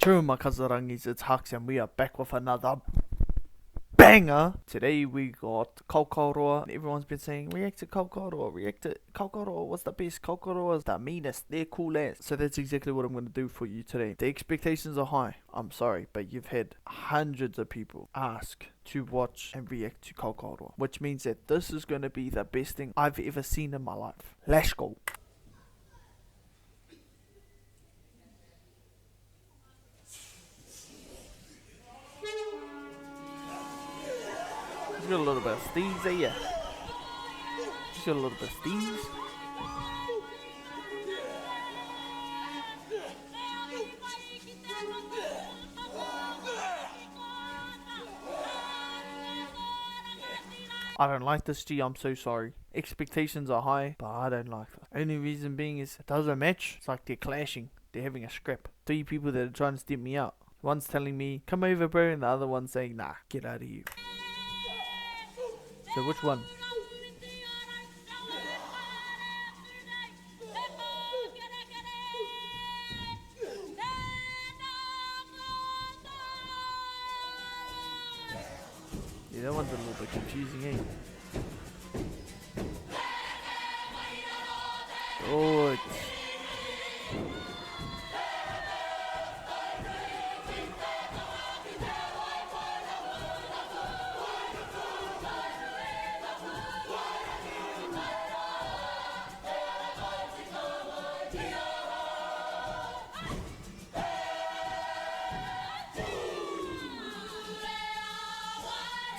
True, my Kazarangis, it's Hux, and we are back with another banger. Today we got Kaokaoroa. Everyone's been saying, react to Kaokaoroa, react to Kaokaoroa. What's the best? Kaokaoroa is the meanest. They're cool ass. So that's exactly what I'm going to do for you today. The expectations are high. I'm sorry, but you've had hundreds of people ask to watch and react to Kaokaoroa, which means that this is going to be the best thing I've ever seen in my life. Let's go. Just got a little bit of steez there. Just got a little bit of steez. I don't like this, G. I'm so sorry. Expectations are high, but I don't like it. Only reason being is it doesn't match. It's like they're clashing. They're having a scrap. 3 people that are trying to step me out. One's telling me, come over, bro, and the other one's saying, nah, get out of here. So which one? Yeah, that one's a little bit confusing, eh? Oh,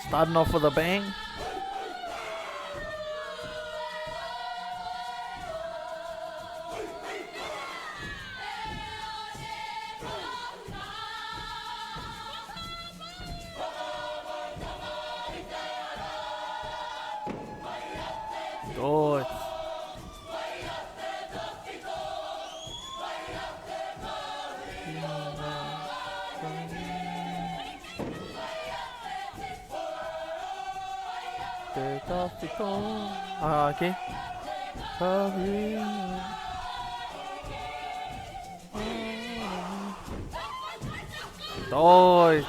starting off with a bang. Oh, okay. Oh,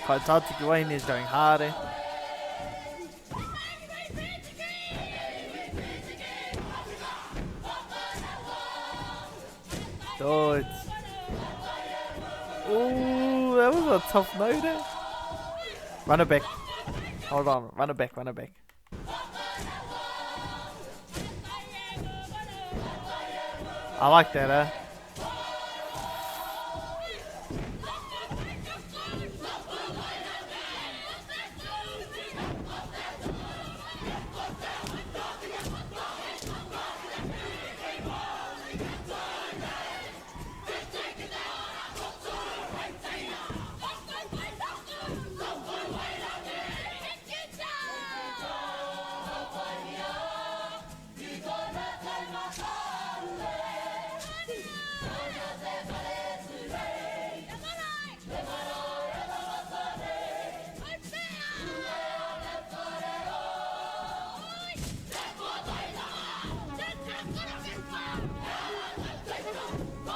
Kaokaoroa Wayne is going hard, eh? Oh, ooh, that was a tough note, eh? Run it back. Hold on, run it back, run it back. I like that, eh?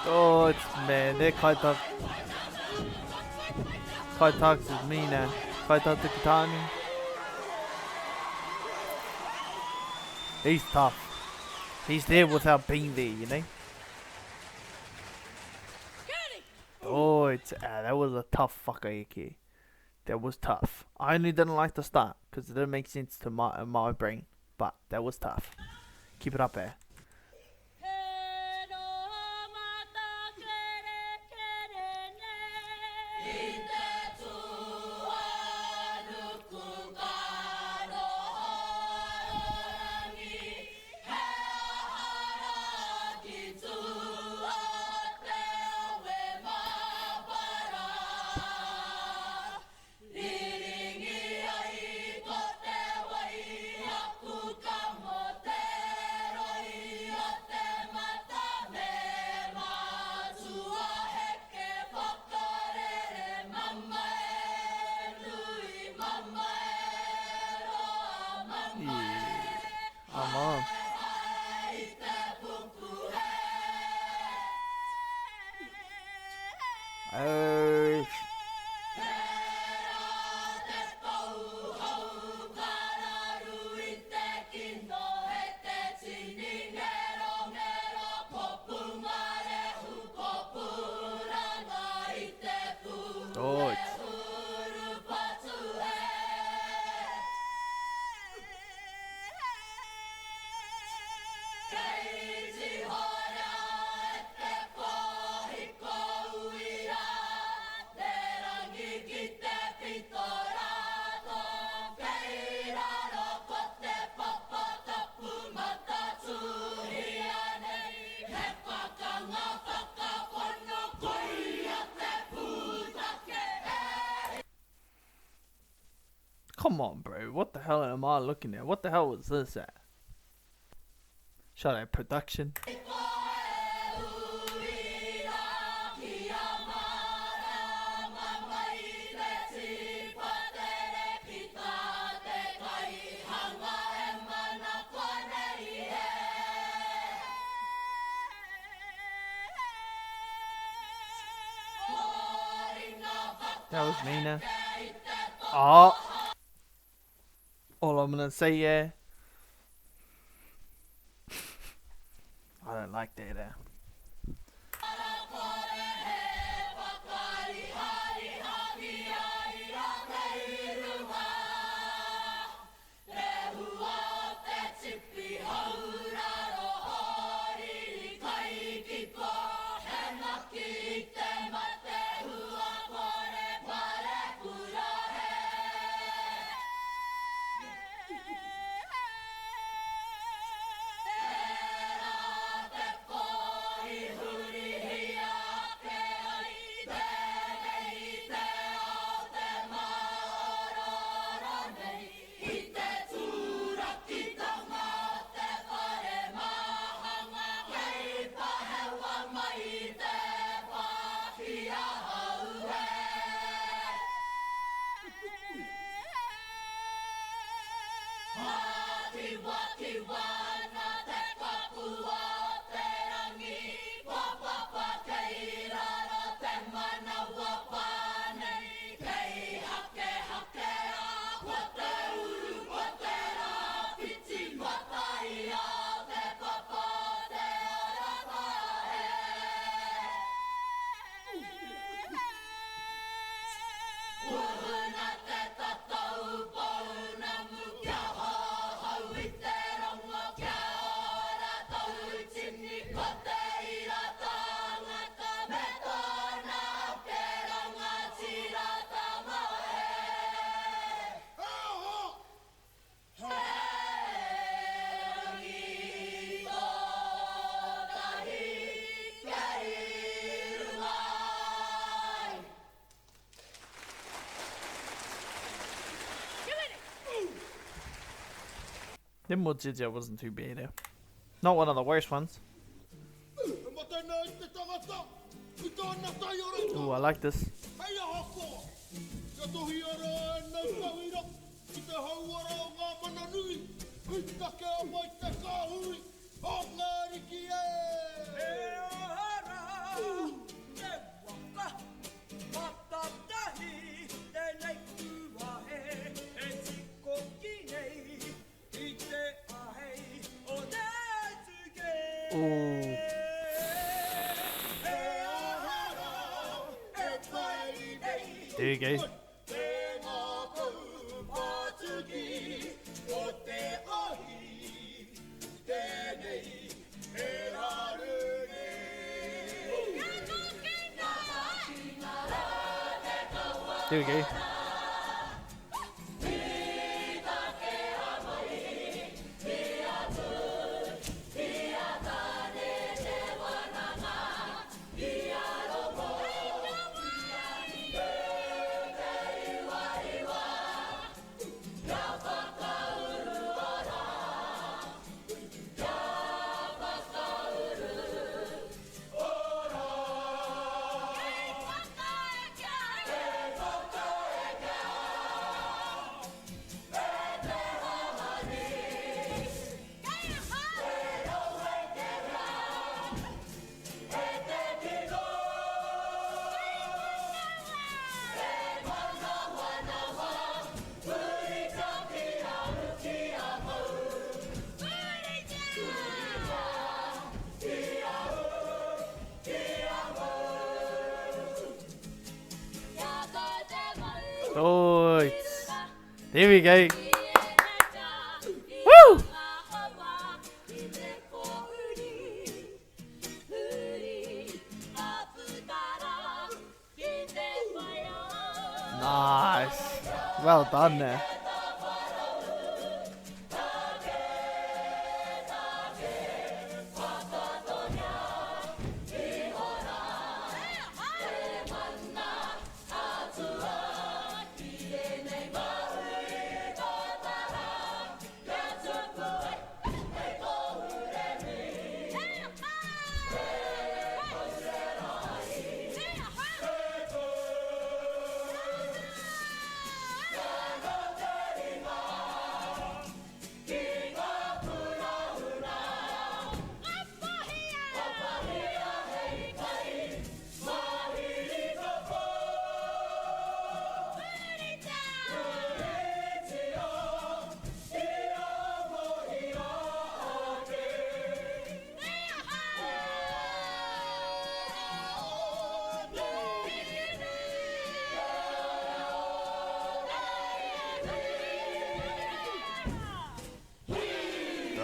Oh, it's man, they're Kaitaks is me now. Kaitaks Kitani. He's tough. He's there without being there, you know? Oh, it's that was a tough Whakaeke. That was tough. I only didn't like the start because it didn't make sense to my brain, but that was tough. Keep it up there. Come on, bro. What the hell am I looking at? What the hell was this at? Shout out production. That was Mina. Oh. All I'm gonna say, yeah. I don't like that. The Mōteatea wasn't too bad. Not one of the worst ones. Ooh, I like this. Ooh. There you go. There we go. Oh, there we go. Woo! Nice. Well done there.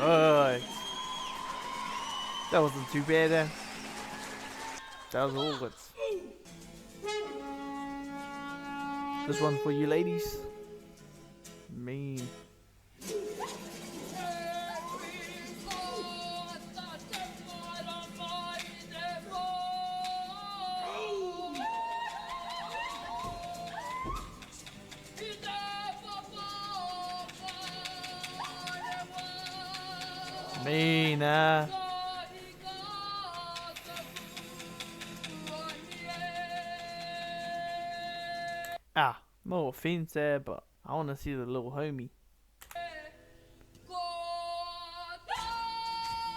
Good. That wasn't too bad then. That was all good. This one for you ladies. Mean. Mean, no offense there, but I want to see the little homie.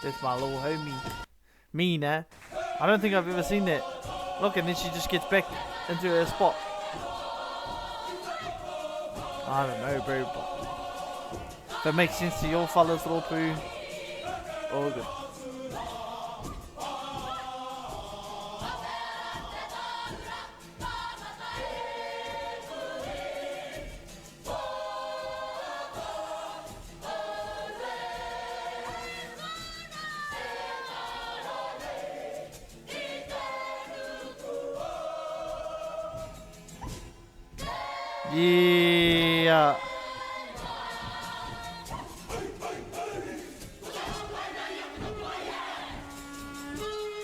That's my little homie. Mean, I don't think I've ever seen that. Look, and then she just gets back into her spot. I don't know, bro, but if that makes sense to your fellas, little poo, all good. Yeah.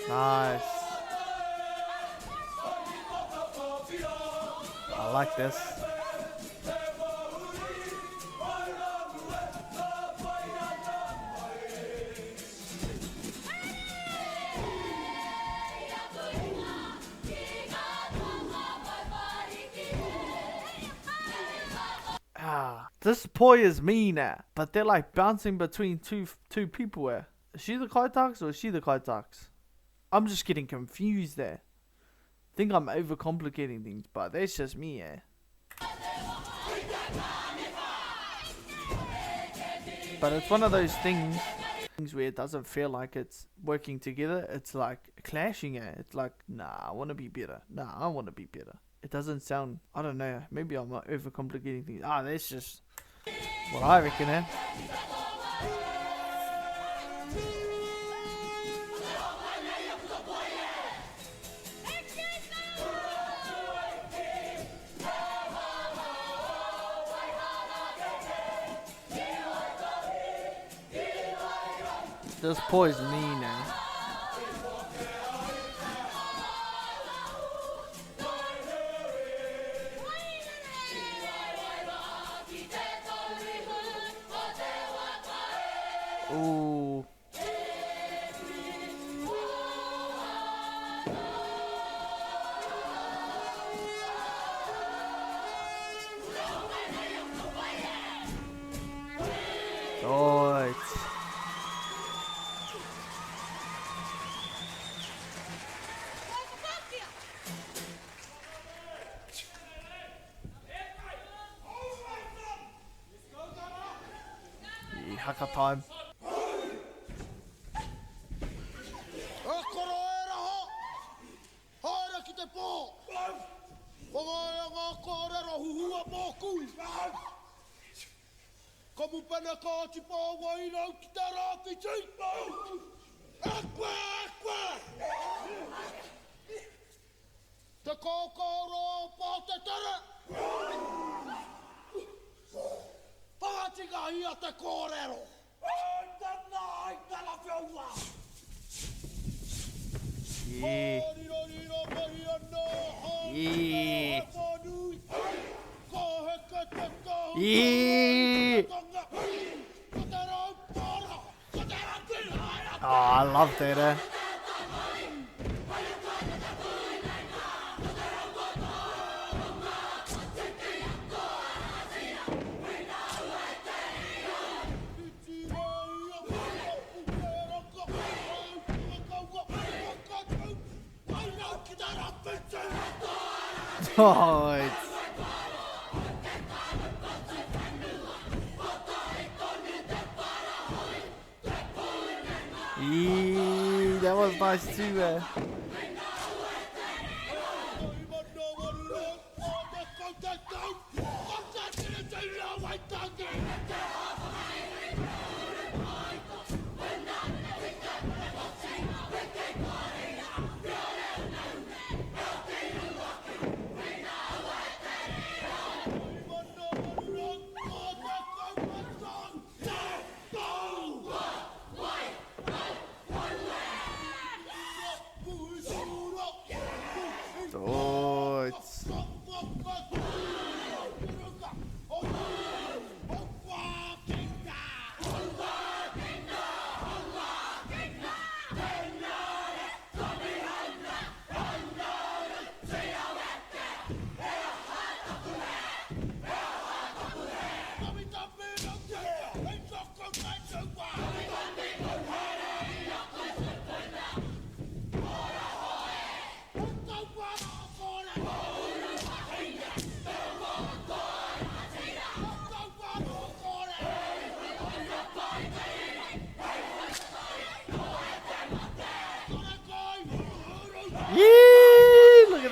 Nice. I like this. This poi is me now, but they're like bouncing between two people. Is she the kaitaks or is she the kaitaks? I'm just getting confused there. I think I'm overcomplicating things, but that's just me, But it's one of those things where it doesn't feel like it's working together. It's like clashing, It's like, nah, I want to be better. Nah, I want to be better. It doesn't sound, I don't know, maybe I'm not overcomplicating things. That's just what I reckon, This poison me now. Ooh. Right. Haka time. Te Kaokaoroa Mōteatea. Pātinga ia te kōrero. Yeah. Yeah. Oh, I love that. Oh, yeah, that was nice too.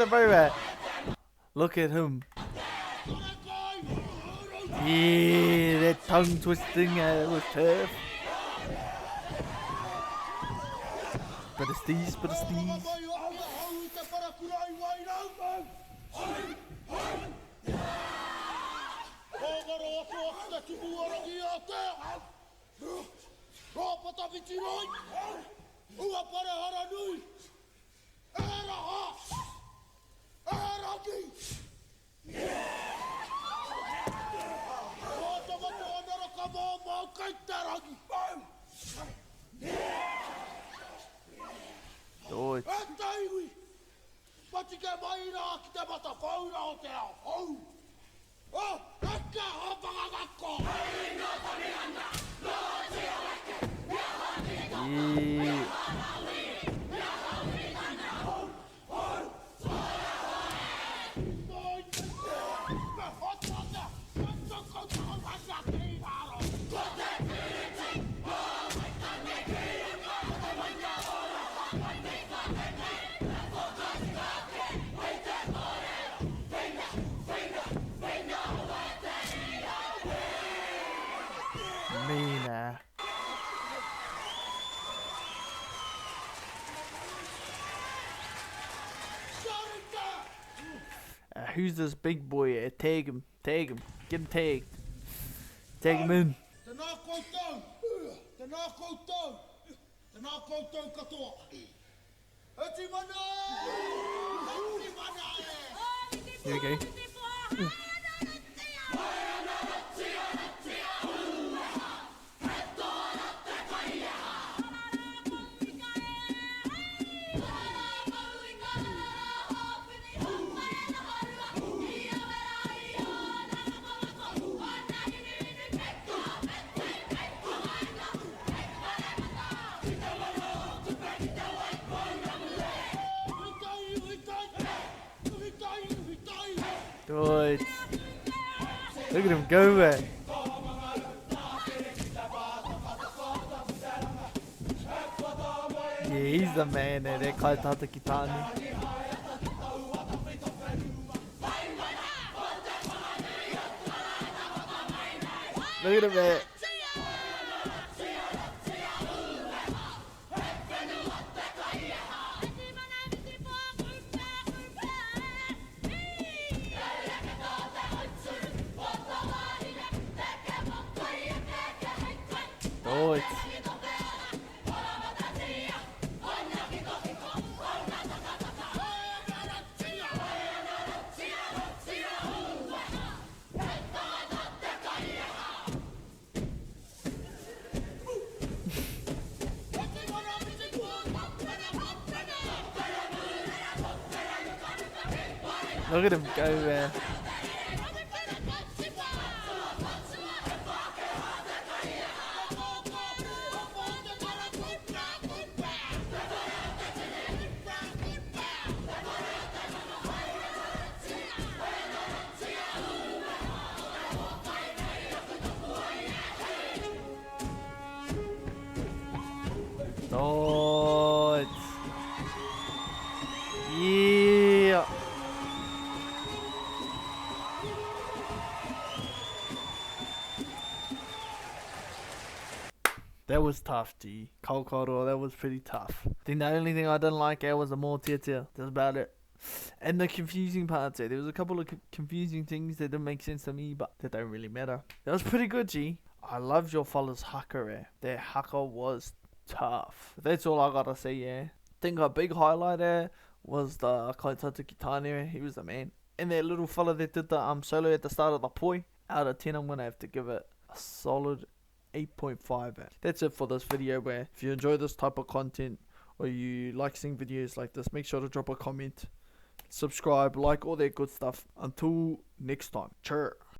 the bro. Look at him. Yeah, that tongue twisting was tough. But it's these. Oi. Yeah. Mina. Who's this big boy? Tag him. Get him tagged. Tag him in. Here we go. Good. Look at him go there. Yeah, he's the man there. That Kaokaoroa Kitani. Look at him there. Oh, it's... Look at him go there. Oh, it's... Yeah. That was tough, G. Kaokaoroa, that was pretty tough. I think the only thing I didn't like was the Mōteatea. That's about it. And the confusing parts there. There was a couple of confusing things that didn't make sense to me, but that don't really matter. That was pretty good, G. I loved your fella's Haka there. Their Haka was tough. That's all I gotta say, yeah. I think a big highlight there was the Kaokaoroa Kitani. He was the man. And that little fella that did the solo at the start of the poi. Out of 10, I'm gonna have to give it a solid 8.5. That's it for this video. Where if you enjoy this type of content or you like seeing videos like this, make sure to drop a comment, subscribe, like all that good stuff. Until next time, cheer.